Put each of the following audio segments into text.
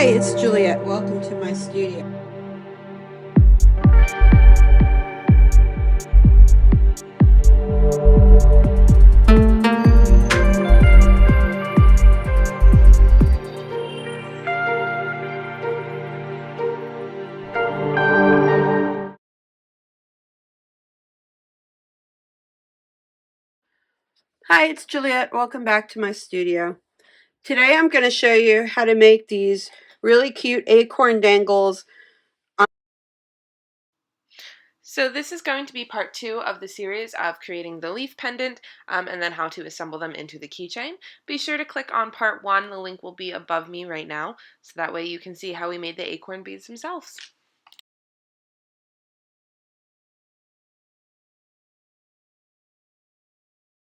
Hi, it's Juliet. Welcome to my studio. Hi, it's Juliet. Welcome back to my studio. Today I'm going to show you how to make these really cute acorn dangles. So this is going to be part 2 of the series of creating the leaf pendant and then how to assemble them into the keychain. Be sure to click on part 1, the link will be above me right now, so that way you can see how we made the acorn beads themselves.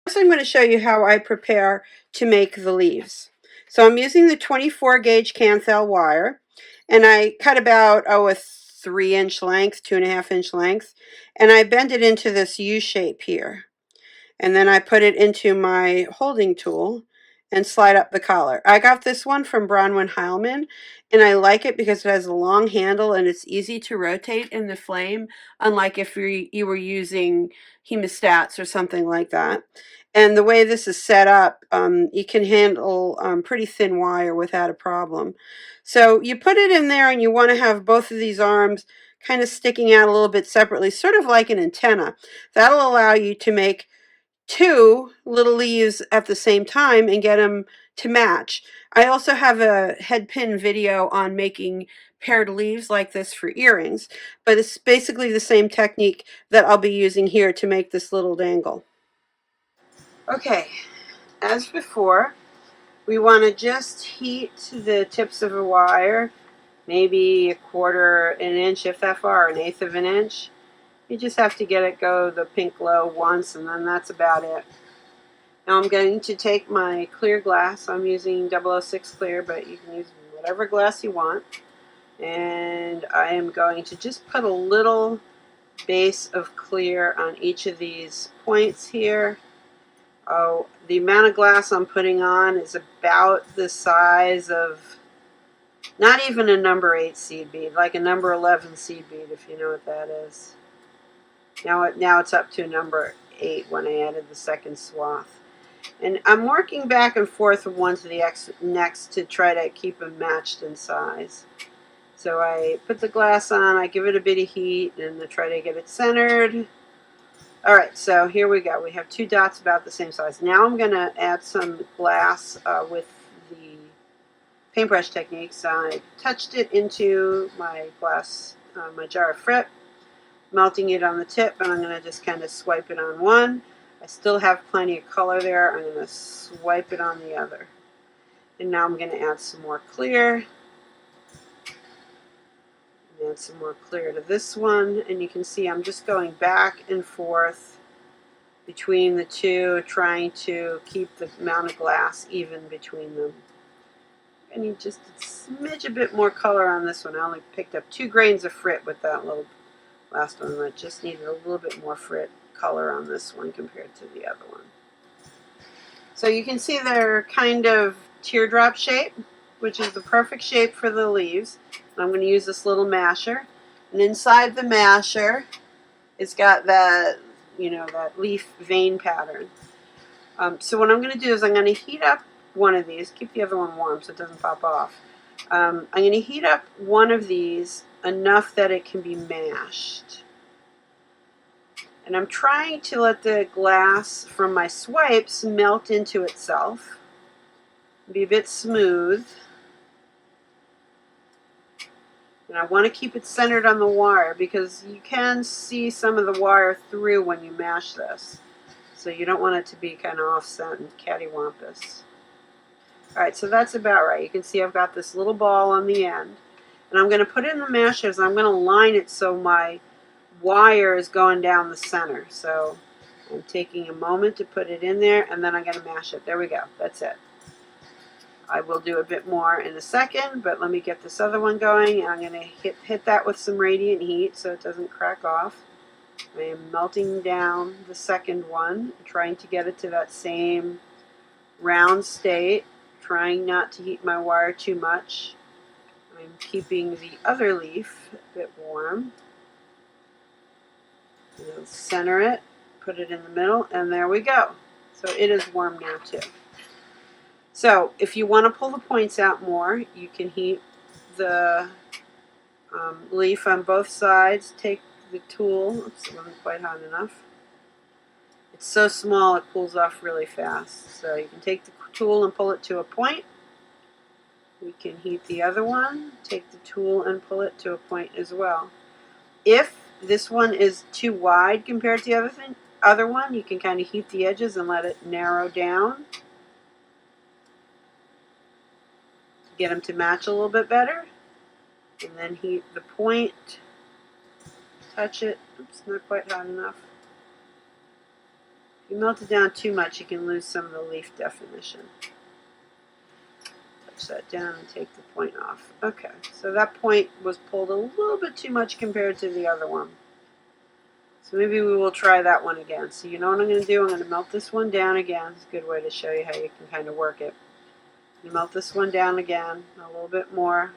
First I'm going to show you how I prepare to make the leaves. So I'm using the 24 gauge canthal wire, and I cut about a 3-inch length, 2.5-inch length, and I bend it into this U shape here. And then I put it into my holding tool and slide up the collar. I got this one from Bronwyn Heilman, and I like it because it has a long handle and it's easy to rotate in the flame, unlike if you were using hemostats or something like that. And the way this is set up, you can handle pretty thin wire without a problem. So you put it in there and you want to have both of these arms kind of sticking out a little bit separately, sort of like an antenna. That'll allow you to make 2 little leaves at the same time and get them to match. I also have a headpin video on making paired leaves like this for earrings, but it's basically the same technique that I'll be using here to make this little dangle. Okay, as before, we want to just heat the tips of a wire, maybe 1/4 an inch, if that far, 1/8 of an inch. You just have to get it go the pink glow once, and then that's about it. Now I'm going to take my clear glass. I'm using 006 clear, but you can use whatever glass you want. And I am going to just put a little base of clear on each of these points here. Oh, the amount of glass I'm putting on is about the size of not even a number 8 seed bead, like a number 11 seed bead, if you know what that is. Now it's up to number 8 when I added the second swath. And I'm working back and forth from one to the next to try to keep them matched in size. So I put the glass on, I give it a bit of heat, and I try to get it centered. Alright, so here we go. We have 2 dots about the same size. Now I'm going to add some glass with the paintbrush technique. So I touched it into my glass, my jar of frit, melting it on the tip, and I'm going to just kind of swipe it on one. I still have plenty of color there. I'm going to swipe it on the other. And now I'm going to add some more clear. Add some more clear to this one. And you can see I'm just going back and forth between the two, trying to keep the amount of glass even between them. I need just a smidge a bit more color on this one. I only picked up 2 grains of frit with that little last one. I just needed a little bit more frit color on this one compared to the other one. So you can see they're kind of teardrop shape, which is the perfect shape for the leaves. And I'm going to use this little masher. And inside the masher, it's got that, that leaf vein pattern. So what I'm going to do is I'm going to heat up one of these. Keep the other one warm so it doesn't pop off. I'm going to heat up one of these enough that it can be mashed. And I'm trying to let the glass from my swipes melt into itself. Be a bit smooth. And I want to keep it centered on the wire because you can see some of the wire through when you mash this. So you don't want it to be kind of offset and cattywampus. Alright, so that's about right. You can see I've got this little ball on the end. And I'm going to put it in the mashers and I'm going to line it so my wire is going down the center. So I'm taking a moment to put it in there and then I'm going to mash it. There we go. That's it. I will do a bit more in a second, but let me get this other one going. And I'm going to hit that with some radiant heat so it doesn't crack off. I am melting down the second one, trying to get it to that same round state, trying not to heat my wire too much. I'm keeping the other leaf a bit warm. We'll center it, put it in the middle, and there we go. So it is warm now too. So if you want to pull the points out more, you can heat the leaf on both sides. Take the tool. Oops, it wasn't quite hot enough. It's so small it pulls off really fast. So you can take the tool and pull it to a point. We can heat the other one, take the tool and pull it to a point as well. If this one is too wide compared to the other one, you can kind of heat the edges and let it narrow down. Get them to match a little bit better. And then heat the point, touch it. Oops, not quite hot enough. If you melt it down too much, you can lose some of the leaf definition. Touch that down and take the point off. Okay, so that point was pulled a little bit too much compared to the other one. So maybe we will try that one again. So you know what I'm going to do? I'm going to melt this one down again. It's a good way to show you how you can kind of work it. I'm going to melt this one down again a little bit more.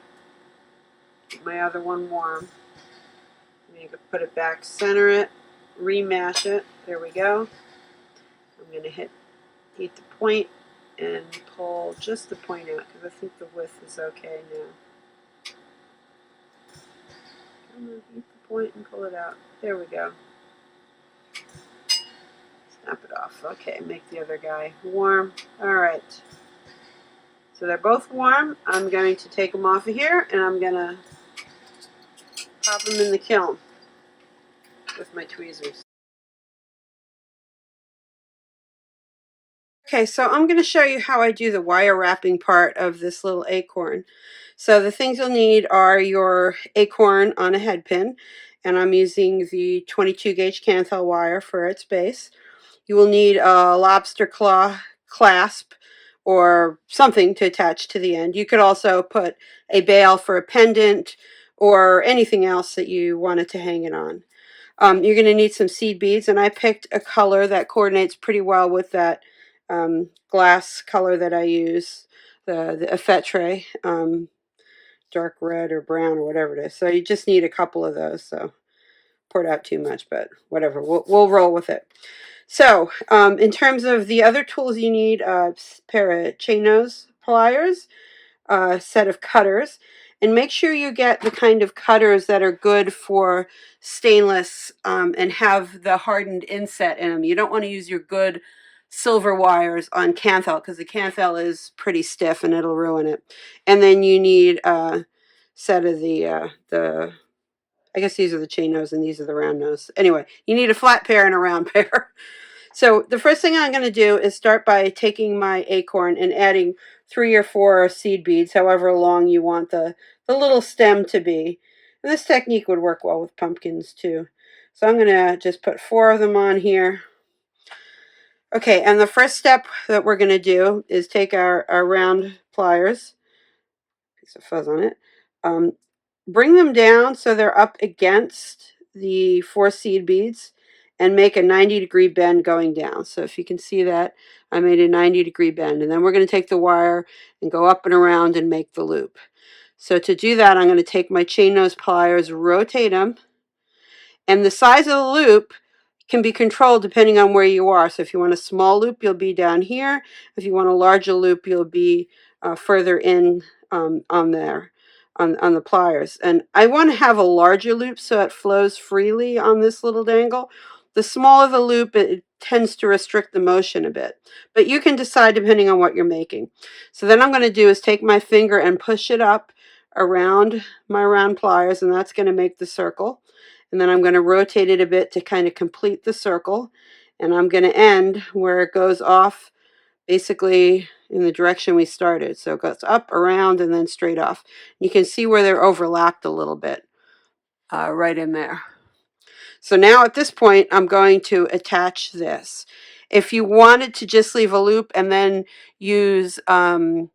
Keep my other one warm. I'm going to put it back, center it, remash it. There we go. I'm going to heat the point and pull just the point out because I think the width is okay now. I'm going to heat the point and pull it out. There we go. Snap it off. Okay, make the other guy warm. Alright. So they're both warm. I'm going to take them off of here and I'm going to pop them in the kiln with my tweezers. Okay, so I'm going to show you how I do the wire wrapping part of this little acorn. So the things you'll need are your acorn on a head pin, and I'm using the 22 gauge Canthel wire for its base. You will need a lobster claw clasp or something to attach to the end. You could also put a bail for a pendant or anything else that you wanted to hang it on. You're going to need some seed beads, and I picked a color that coordinates pretty well with that glass color that I use, the effetre, dark red or brown or whatever it is. So you just need a couple of those. So poured out too much, but whatever. We'll roll with it. So in terms of the other tools, you need a pair of chain nose pliers, a set of cutters, and make sure you get the kind of cutters that are good for stainless and have the hardened inset in them. You don't want to use your good silver wires on Canthel because the Canthel is pretty stiff and it'll ruin it. And then you need a set of I guess these are the chain nose and these are the round nose. Anyway, you need a flat pair and a round pair. So the first thing I'm going to do is start by taking my acorn and adding 3 or 4 seed beads, however long you want the little stem to be. And this technique would work well with pumpkins too. So I'm going to just put 4 of them on here. Okay, and the first step that we're going to do is take our round pliers, piece of fuzz on it, bring them down so they're up against the 4 seed beads and make a 90-degree bend going down. So if you can see that, I made a 90-degree bend. And then we're going to take the wire and go up and around and make the loop. So to do that, I'm going to take my chain nose pliers, rotate them, and the size of the loop can be controlled depending on where you are. So if you want a small loop, you'll be down here. If you want a larger loop, you'll be further in on there. On the pliers. And I want to have a larger loop so it flows freely on this little dangle. The smaller the loop, it tends to restrict the motion a bit. But you can decide depending on what you're making. So then I'm going to do is take my finger and push it up around my round pliers, and that's going to make the circle. And then I'm going to rotate it a bit to kind of complete the circle. And I'm going to end where it goes off basically in the direction we started. So it goes up, around, and then straight off. You can see where they're overlapped a little bit right in there. So now at this point, I'm going to attach this. If you wanted to just leave a loop and then use some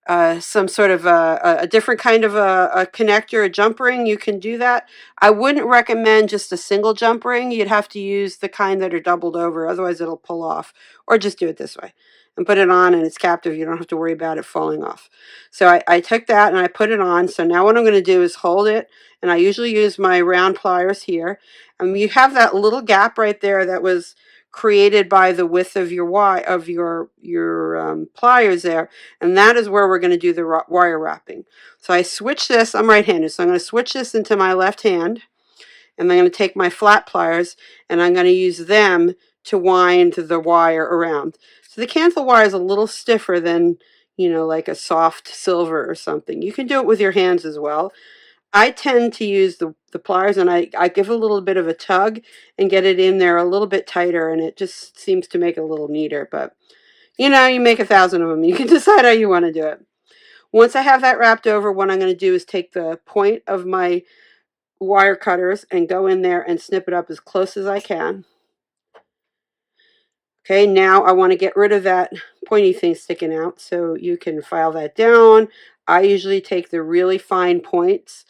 sort of a different kind of a connector, a jump ring, you can do that. I wouldn't recommend just a single jump ring. You'd have to use the kind that are doubled over, otherwise it'll pull off, or just do it this way. and put it on, and it's captive. You don't have to worry about it falling off. So I took that and I put it on. So now what I'm going to do is hold it, and I usually use my round pliers here. And you have that little gap right there that was created by the width of your pliers there, and that is where we're going to do the wire wrapping. So I switch this. I'm right-handed, so I'm going to switch this into my left hand, and I'm going to take my flat pliers and I'm going to use them to wind the wire around. So the cancel wire is a little stiffer than, like a soft silver or something. You can do it with your hands as well. I tend to use the pliers, and I give a little bit of a tug and get it in there a little bit tighter, and it just seems to make it a little neater. But, you make 1,000 of them. You can decide how you want to do it. Once I have that wrapped over, what I'm going to do is take the point of my wire cutters and go in there and snip it up as close as I can. Okay, now I want to get rid of that pointy thing sticking out, so you can file that down. I usually take the really fine points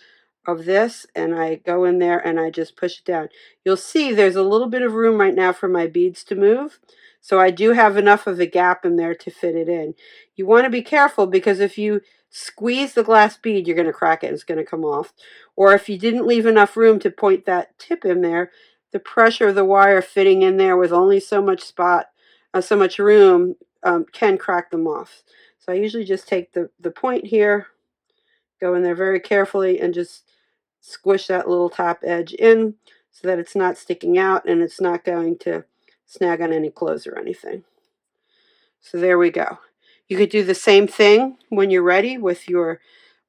of this and I go in there and I just push it down. You'll see there's a little bit of room right now for my beads to move, so I do have enough of a gap in there to fit it in. You want to be careful, because if you squeeze the glass bead, you're going to crack it and it's going to come off. Or if you didn't leave enough room to point that tip in there, the pressure of the wire fitting in there with only so much room can crack them off. So I usually just take the point here, go in there very carefully, and just squish that little top edge in so that it's not sticking out and it's not going to snag on any clothes or anything. So there we go. You could do the same thing when you're ready with your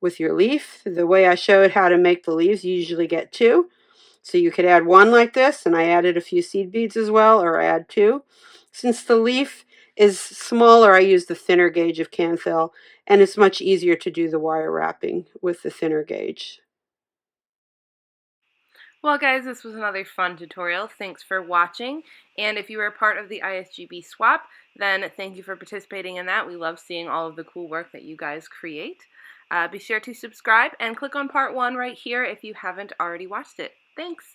leaf. The way I showed how to make the leaves, you usually get 2. So you could add 1 like this, and I added a few seed beads as well, or add 2. Since the leaf is smaller, I use the thinner gauge of Canthil, and it's much easier to do the wire wrapping with the thinner gauge. Well, guys, this was another fun tutorial. Thanks for watching. And if you were a part of the ISGB swap, then thank you for participating in that. We love seeing all of the cool work that you guys create. Be sure to subscribe and click on part 1 right here if you haven't already watched it. Thanks.